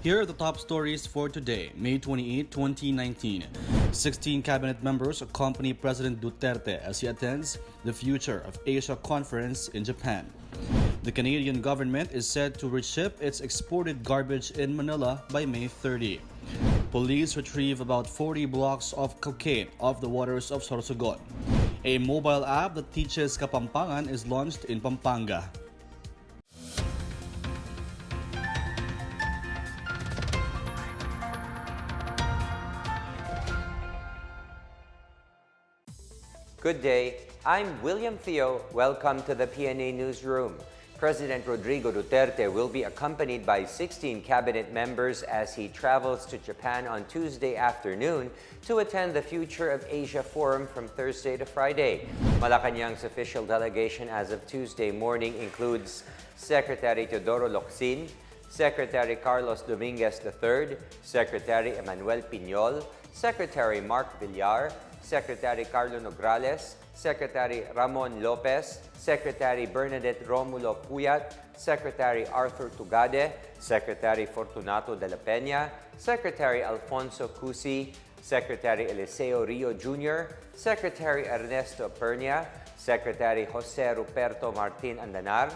Here are the top stories for today, May 28, 2019. 16 cabinet members accompany President Duterte as he attends the Future of Asia Conference in Japan. The Canadian government is said to reship its exported garbage in Manila by May 30. Police retrieve about 40 blocks of cocaine off the waters of Sorsogon. A mobile app that teaches Kapampangan is launched in Pampanga. Good day, I'm William Theo. Welcome to the PNA Newsroom. President Rodrigo Duterte will be accompanied by 16 cabinet members as he travels to Japan on Tuesday afternoon to attend the Future of Asia Forum from Thursday to Friday. Malacanang's official delegation as of Tuesday morning includes Secretary Teodoro Locsin, Secretary Carlos Dominguez III, Secretary Emmanuel Piñol, Secretary Mark Villar, Secretary Carlo Nograles, Secretary Ramon Lopez, Secretary Bernadette Romulo Puyat, Secretary Arthur Tugade, Secretary Fortunato de la Peña, Secretary Alfonso Cusi, Secretary Eliseo Rio Jr., Secretary Ernesto Pernia, Secretary Jose Ruperto Martin Andanar,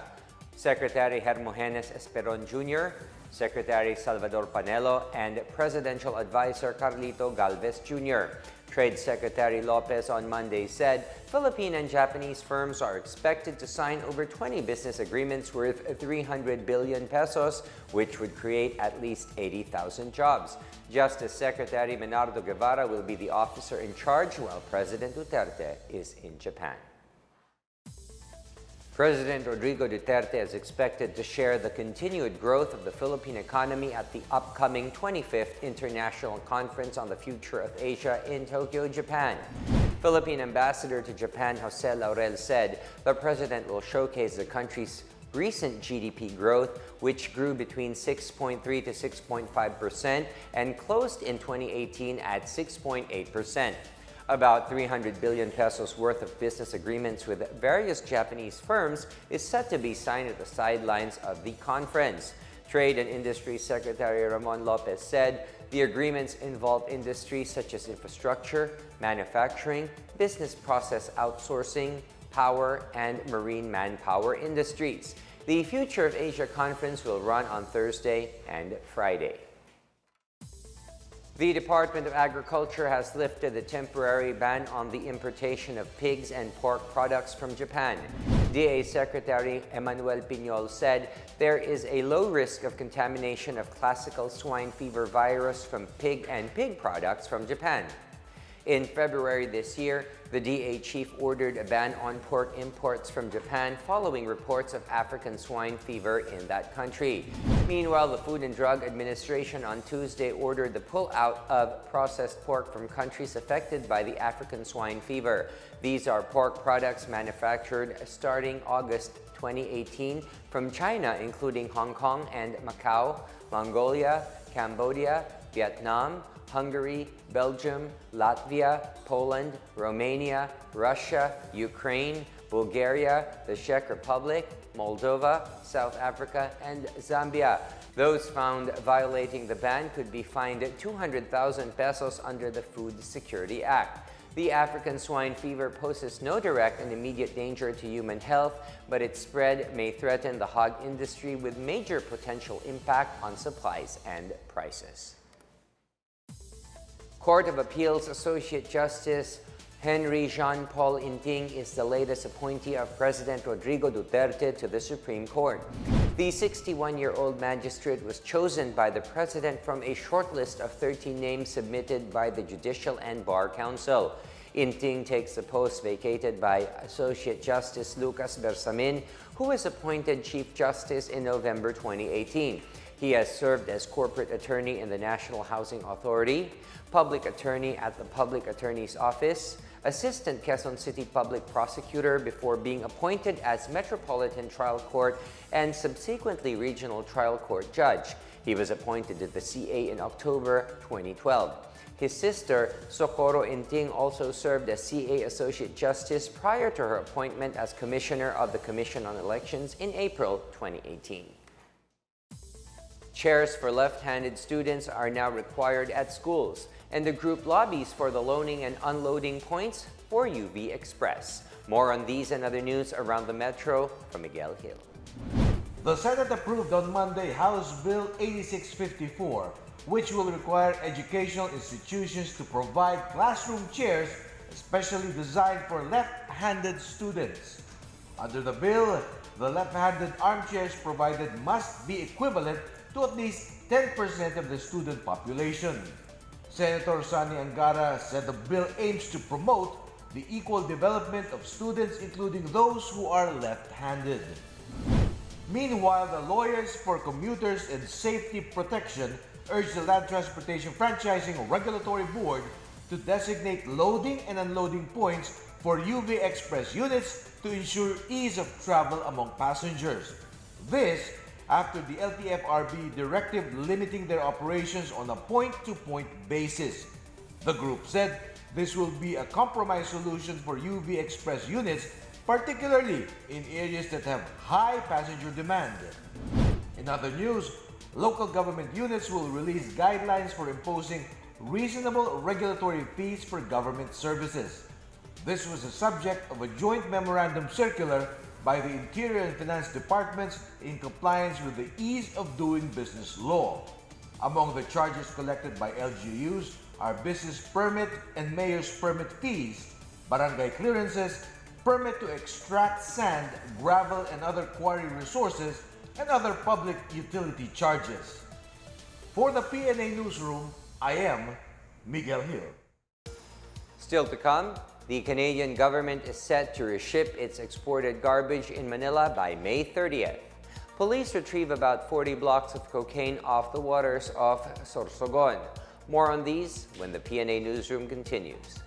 Secretary Hermogenes Esperon Jr., Secretary Salvador Panelo, and Presidential Advisor Carlito Galvez Jr. Trade Secretary Lopez on Monday said Philippine and Japanese firms are expected to sign over 20 business agreements worth 300 billion pesos, which would create at least 80,000 jobs. Justice Secretary Menardo Guevara will be the officer in charge while President Duterte is in Japan. President Rodrigo Duterte is expected to share the continued growth of the Philippine economy at the upcoming 25th International Conference on the Future of Asia in Tokyo, Japan. Philippine Ambassador to Japan Jose Laurel said the president will showcase the country's recent GDP growth, which grew between 6.3 to 6.5% and closed in 2018 at 6.8%. About 300 billion pesos worth of business agreements with various Japanese firms is set to be signed at the sidelines of the conference. Trade and Industry Secretary Ramon Lopez said the agreements involve industries such as infrastructure, manufacturing, business process outsourcing, power, and marine manpower industries. The Future of Asia Conference will run on Thursday and Friday. The Department of Agriculture has lifted the temporary ban on the importation of pigs and pork products from Japan. DA Secretary Emmanuel Piñol said there is a low risk of contamination of classical swine fever virus from pig and pig products from Japan. In February this year, the DA chief ordered a ban on pork imports from Japan following reports of African swine fever in that country. Meanwhile, the Food and Drug Administration on Tuesday ordered the pull-out of processed pork from countries affected by the African swine fever. These are pork products manufactured starting August 2018 from China, including Hong Kong and Macau, Mongolia, Cambodia, Vietnam, Hungary, Belgium, Latvia, Poland, Romania, Russia, Ukraine, Bulgaria, the Czech Republic, Moldova, South Africa, and Zambia. Those found violating the ban could be fined 200,000 pesos under the Food Security Act. The African swine fever poses no direct and immediate danger to human health, but its spread may threaten the hog industry with major potential impact on supplies and prices. Court of Appeals Associate Justice Henry Jean-Paul Inting is the latest appointee of President Rodrigo Duterte to the Supreme Court. The 61-year-old magistrate was chosen by the president from a short list of 13 names submitted by the Judicial and Bar Council. Inting takes the post vacated by Associate Justice Lucas Bersamin, who was appointed Chief Justice in November 2018. He has served as corporate attorney in the National Housing Authority, public attorney at the Public Attorney's Office, Assistant Quezon City Public Prosecutor before being appointed as Metropolitan Trial Court and subsequently Regional Trial Court Judge. He was appointed to the CA in October 2012. His sister, Socorro Inting, also served as CA Associate Justice prior to her appointment as Commissioner of the Commission on Elections in April 2018. Chairs for left-handed students are now required at schools, and the group lobbies for the loading and unloading points for UV Express. More on these and other news around the metro from Miguel Hill. The Senate approved on Monday House Bill 8654, which will require educational institutions to provide classroom chairs especially designed for left-handed students. Under the bill, the left-handed armchairs provided must be equivalent to at least 10% of the student population. Senator Sani Angara said the bill aims to promote the equal development of students, including those who are left-handed. Meanwhile, the Lawyers for Commuters and Safety Protection urged the Land Transportation Franchising Regulatory Board to designate loading and unloading points for UV Express units to ensure ease of travel among passengers. This after the LTFRB directive limiting their operations on a point-to-point basis. The group said this will be a compromise solution for UV Express units, particularly in areas that have high passenger demand. In other news, local government units will release guidelines for imposing reasonable regulatory fees for government services. This was the subject of a joint memorandum circular by the Interior and Finance Departments in compliance with the Ease of Doing Business law. Among the charges collected by LGUs are business permit and mayor's permit fees, barangay clearances, permit to extract sand, gravel, and other quarry resources, and other public utility charges. For the PNA Newsroom, I am Miguel Hill. Still to come, the Canadian government is set to reship its exported garbage in Manila by May 30th. Police retrieve about 40 blocks of cocaine off the waters of Sorsogon. More on these when the PNA Newsroom continues.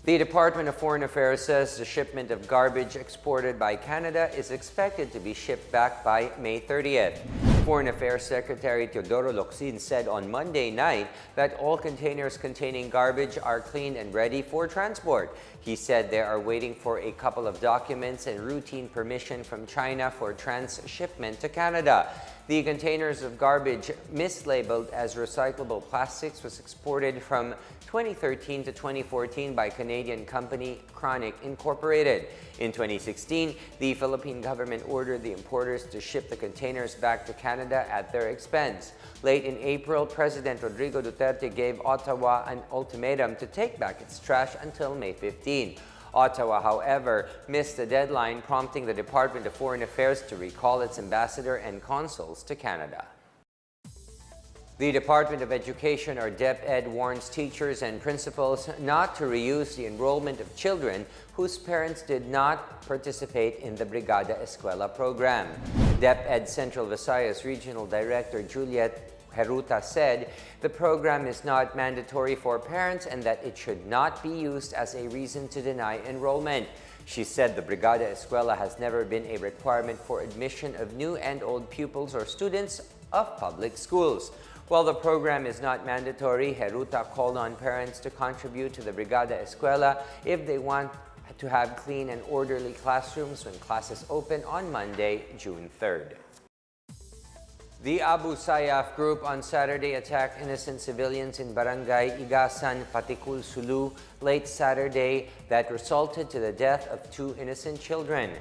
The Department of Foreign Affairs says the shipment of garbage exported by Canada is expected to be shipped back by May 30th. Foreign Affairs Secretary Teodoro Locsin said on Monday night that all containers containing garbage are cleaned and ready for transport. He said they are waiting for a couple of documents and routine permission from China for transshipment to Canada. The containers of garbage mislabeled as recyclable plastics was exported from 2013 to 2014 by Canadian company Chronic Incorporated. In 2016, the Philippine government ordered the importers to ship the containers back to Canada at their expense. Late in April, President Rodrigo Duterte gave Ottawa an ultimatum to take back its trash until May 15. Ottawa, however, missed the deadline, prompting the Department of Foreign Affairs to recall its ambassador and consuls to Canada. The Department of Education, or DepEd, warns teachers and principals not to reuse the enrollment of children whose parents did not participate in the Brigada Eskwela program. DepEd Central Visayas Regional Director Juliet Heruta said the program is not mandatory for parents and that it should not be used as a reason to deny enrollment. She said the Brigada Eskwela has never been a requirement for admission of new and old pupils or students of public schools. While the program is not mandatory, Heruta called on parents to contribute to the Brigada Eskwela if they want to have clean and orderly classrooms when classes open on Monday, June 3rd. The Abu Sayyaf group on Saturday attacked innocent civilians in Barangay Igasan, Patikul, Sulu late Saturday that resulted to the death of 2 innocent children.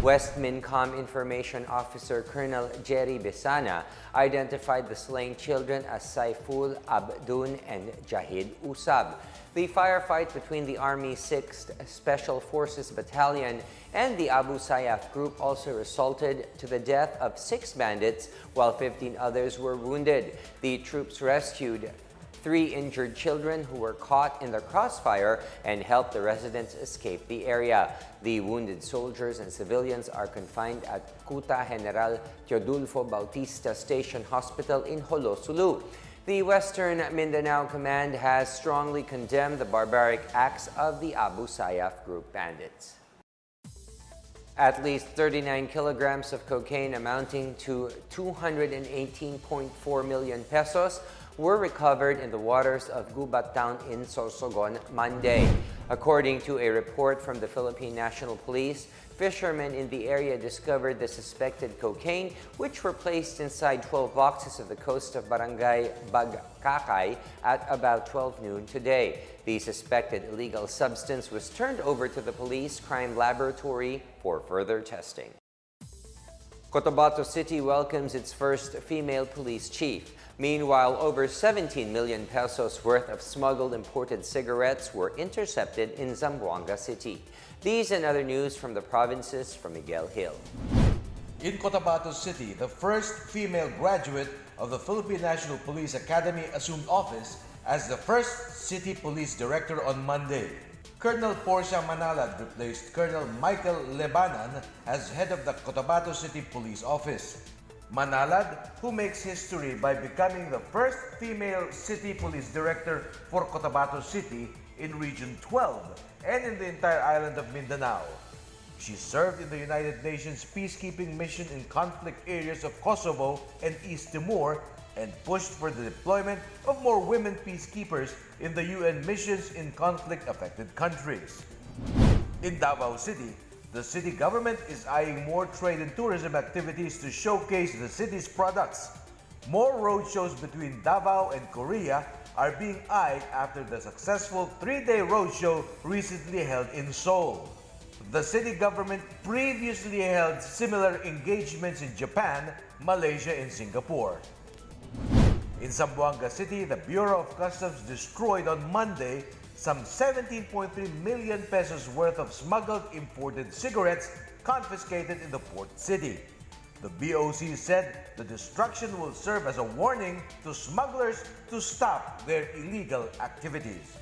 West Mincom Information Officer Colonel Jerry Besana identified the slain children as Saiful Abdun and Jahid Usab. The firefight between the Army 6th Special Forces Battalion and the Abu Sayyaf group also resulted to the death of 6 bandits, while 15 others were wounded. The troops rescued 3 injured children who were caught in the crossfire and helped the residents escape the area. The wounded soldiers and civilians are confined at Kuta General Teodulfo Bautista Station Hospital in Jolo, Sulu. The Western Mindanao Command has strongly condemned the barbaric acts of the Abu Sayyaf group bandits. At least 39 kilograms of cocaine amounting to 218.4 million pesos were recovered in the waters of Gubat Town in Sorsogon Monday. According to a report from the Philippine National Police, fishermen in the area discovered the suspected cocaine, which were placed inside 12 boxes of the coast of Barangay Bagkakay at about 12 noon today. The suspected illegal substance was turned over to the police crime laboratory for further testing. Cotabato City welcomes its first female police chief. Meanwhile, over 17 million pesos worth of smuggled imported cigarettes were intercepted in Zamboanga City. These and other news from the provinces from Miguel Hill. In Cotabato City, the first female graduate of the Philippine National Police Academy assumed office as the first city police director on Monday. Colonel Portia Manalad replaced Colonel Michael Lebanan as head of the Cotabato City Police Office. Manalad, who makes history by becoming the first female city police director for Cotabato City in Region 12 and in the entire island of Mindanao. She served in the United Nations peacekeeping mission in conflict areas of Kosovo and East Timor and pushed for the deployment of more women peacekeepers in the UN missions in conflict-affected countries. In Davao City, the city government is eyeing more trade and tourism activities to showcase the city's products. More roadshows between Davao and Korea are being eyed after the successful 3-day roadshow recently held in Seoul. The city government previously held similar engagements in Japan, Malaysia, and Singapore. In Zamboanga City, the Bureau of Customs destroyed on Monday some 17.3 million pesos worth of smuggled imported cigarettes confiscated in the port city. The BOC said the destruction will serve as a warning to smugglers to stop their illegal activities.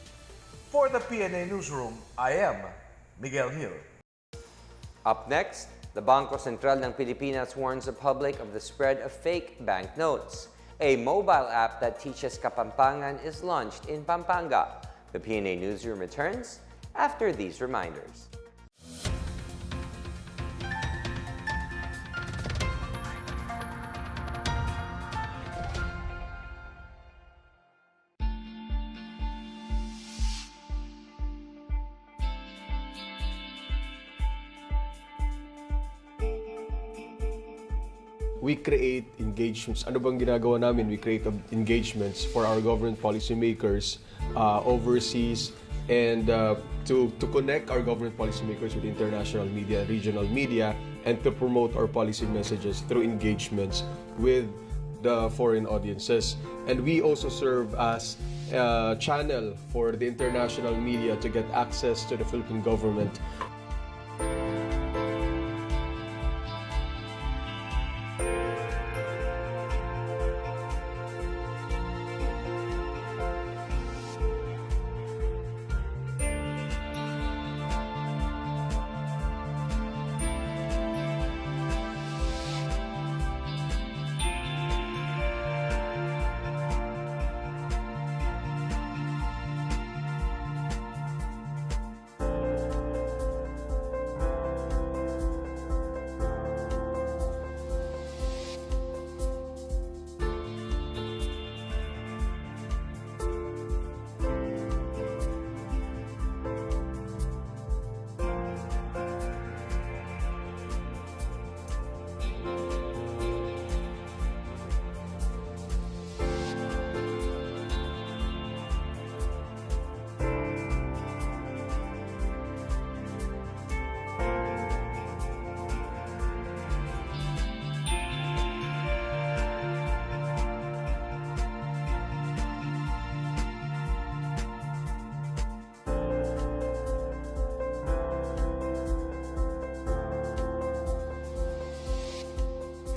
For the PNA Newsroom, I am Miguel Hill. Up next, the Bangko Sentral ng Pilipinas warns the public of the spread of fake banknotes. A mobile app that teaches Kapampangan is launched in Pampanga. The PNA Newsroom returns after these reminders. We create engagements. Ano bang ginagawa namin? We create engagements for our government policymakers overseas and to connect our government policymakers with international media, regional media, and to promote our policy messages through engagements with the foreign audiences. And we also serve as a channel for the international media to get access to the Philippine government.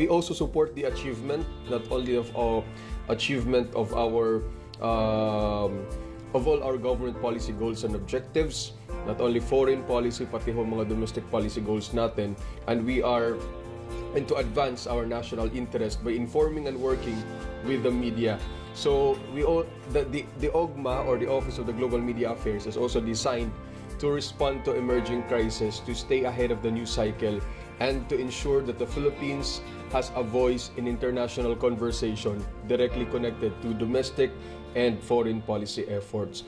we also support the achievement, not only of achievement of our of all our government policy goals and objectives, not only foreign policy, pati ho mga domestic policy goals natin, and we are and to advance our national interest by informing and working with the media. So the OGMA, or the Office of the Global Media Affairs, is also designed to respond to emerging crises, to stay ahead of the news cycle, and to ensure that the Philippines has a voice in international conversation directly connected to domestic and foreign policy efforts.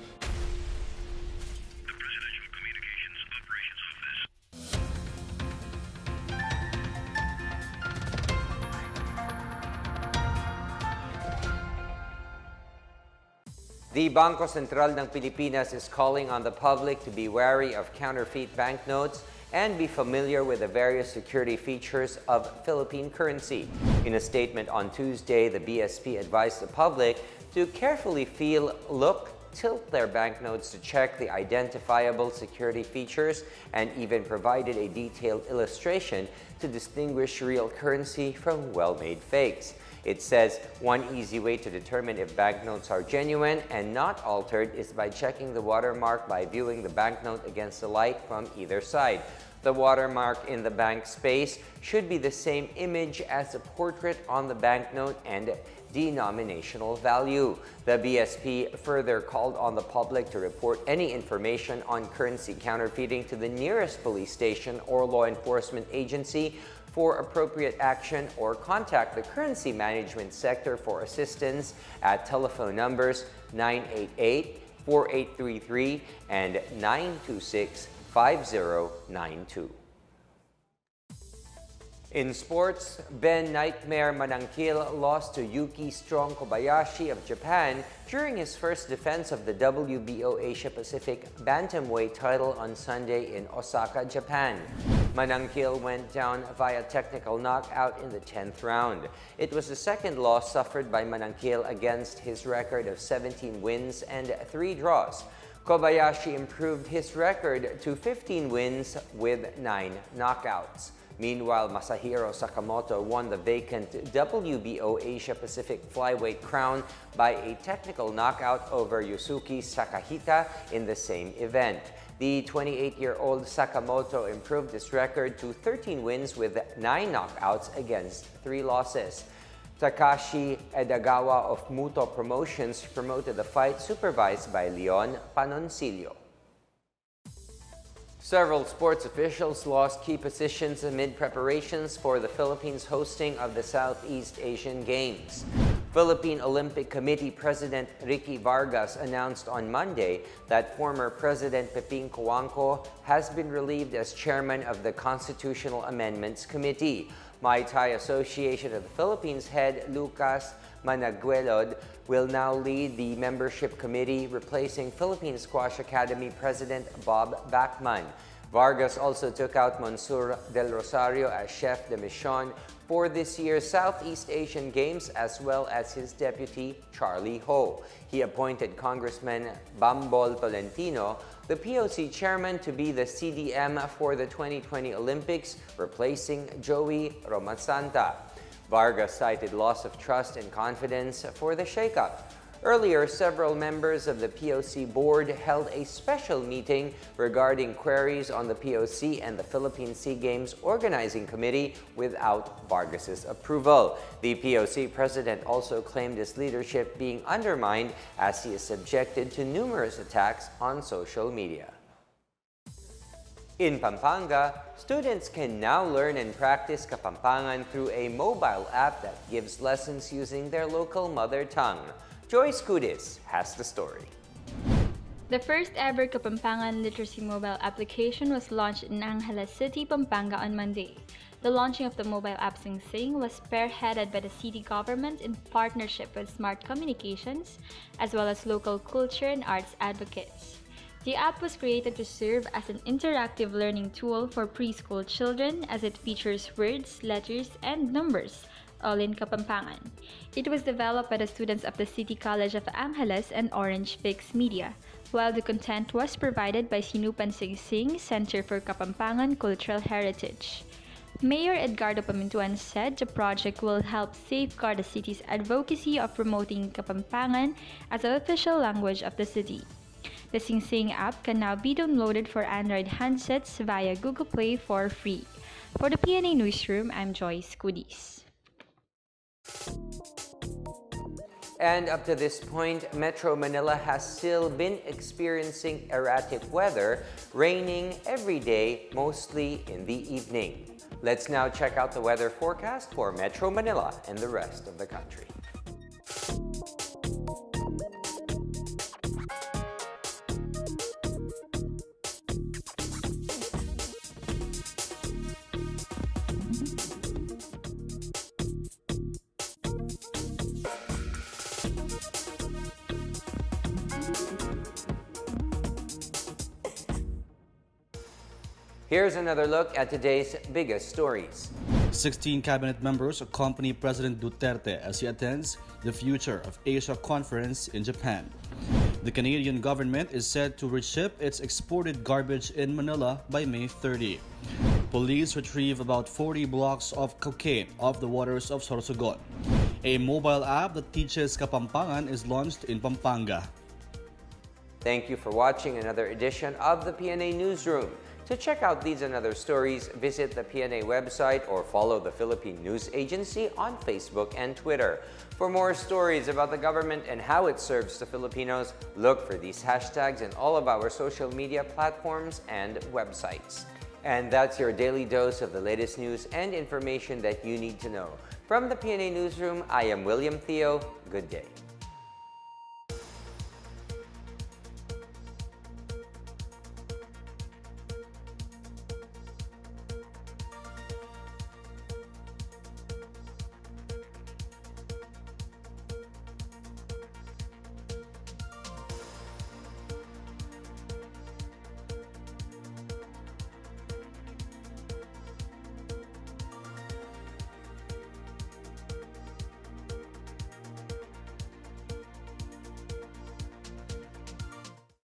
The Bangko Sentral ng Pilipinas is calling on the public to be wary of counterfeit banknotes and be familiar with the various security features of Philippine currency. In a statement on Tuesday, the BSP advised the public to carefully feel, look, tilt their banknotes to check the identifiable security features, and even provided a detailed illustration to distinguish real currency from well-made fakes. It says one easy way to determine if banknotes are genuine and not altered is by checking the watermark by viewing the banknote against the light from either side. The watermark in the bank space should be the same image as the portrait on the banknote and denominational value. The BSP further called on the public to report any information on currency counterfeiting to the nearest police station or law enforcement agency for appropriate action, or contact the currency management sector for assistance at telephone numbers 988-4833 and 926-5092. In sports, Ben Nightmare Manangkil lost to Yuki Strong Kobayashi of Japan during his first defense of the WBO Asia Pacific Bantamweight title on Sunday in Osaka, Japan. Manangkil went down via technical knockout in the 10th round. It was the second loss suffered by Manangkil against his record of 17 wins and 3 draws. Kobayashi improved his record to 15 wins with 9 knockouts. Meanwhile, Masahiro Sakamoto won the vacant WBO Asia Pacific Flyweight crown by a technical knockout over Yusuke Sakahita in the same event. The 28-year-old Sakamoto improved his record to 13 wins with 9 knockouts against 3 losses. Takashi Edagawa of Muto Promotions promoted the fight, supervised by Leon Panoncillo. Several sports officials lost key positions amid preparations for the Philippines' hosting of the Southeast Asian Games. Philippine Olympic Committee President Ricky Vargas announced on Monday that former President Peping Cojuangco has been relieved as chairman of the Constitutional Amendments Committee. Muay Thai Association of the Philippines head Lucas Managuelod will now lead the membership committee, replacing Philippine Squash Academy President Bob Bachman. Vargas also took out Monsur Del Rosario as chef de mission for this year's Southeast Asian Games, as well as his deputy, Charlie Ho. He appointed Congressman Bambol Tolentino, the POC chairman, to be the CDM for the 2020 Olympics, replacing Joey Romasanta. Vargas cited loss of trust and confidence for the shakeup. Earlier, several members of the POC board held a special meeting regarding queries on the POC and the Philippine Sea Games Organizing Committee without Vargas's approval. The POC president also claimed his leadership being undermined as he is subjected to numerous attacks on social media. In Pampanga, students can now learn and practice Kapampangan through a mobile app that gives lessons using their local mother tongue. Joyce Cudis has the story. The first ever Kapampangan literacy mobile application was launched in Angeles City, Pampanga on Monday. The launching of the mobile app Sing Sing was spearheaded by the city government in partnership with Smart Communications, as well as local culture and arts advocates. The app was created to serve as an interactive learning tool for preschool children, as it features words, letters, and numbers, all in Kapampangan. It was developed by the students of the City College of Angeles and Orange Fix Media, while the content was provided by Sinupan Sing Sing Center for Kapampangan Cultural Heritage. Mayor Edgardo Pamintuan said the project will help safeguard the city's advocacy of promoting Kapampangan as an official language of the city. The Sing Sing app can now be downloaded for Android handsets via Google Play for free. For the PNA Newsroom, I'm Joyce Cudis. And up to this point, Metro Manila has still been experiencing erratic weather, raining every day, mostly in the evening. Let's now check out the weather forecast for Metro Manila and the rest of the country. Here's another look at today's biggest stories. 16 cabinet members accompany President Duterte as he attends the Future of Asia conference in Japan. The Canadian government is said to reship its exported garbage in Manila by May 30. Police retrieve about 40 blocks of cocaine off the waters of Sorsogon. A mobile app that teaches Kapampangan is launched in Pampanga. Thank you for watching another edition of the PNA Newsroom. To check out these and other stories, visit the PNA website or follow the Philippine News Agency on Facebook and Twitter. For more stories about the government and how it serves the Filipinos, look for these hashtags in all of our social media platforms and websites. And that's your daily dose of the latest news and information that you need to know. From the PNA Newsroom, I am William Theo. Good day.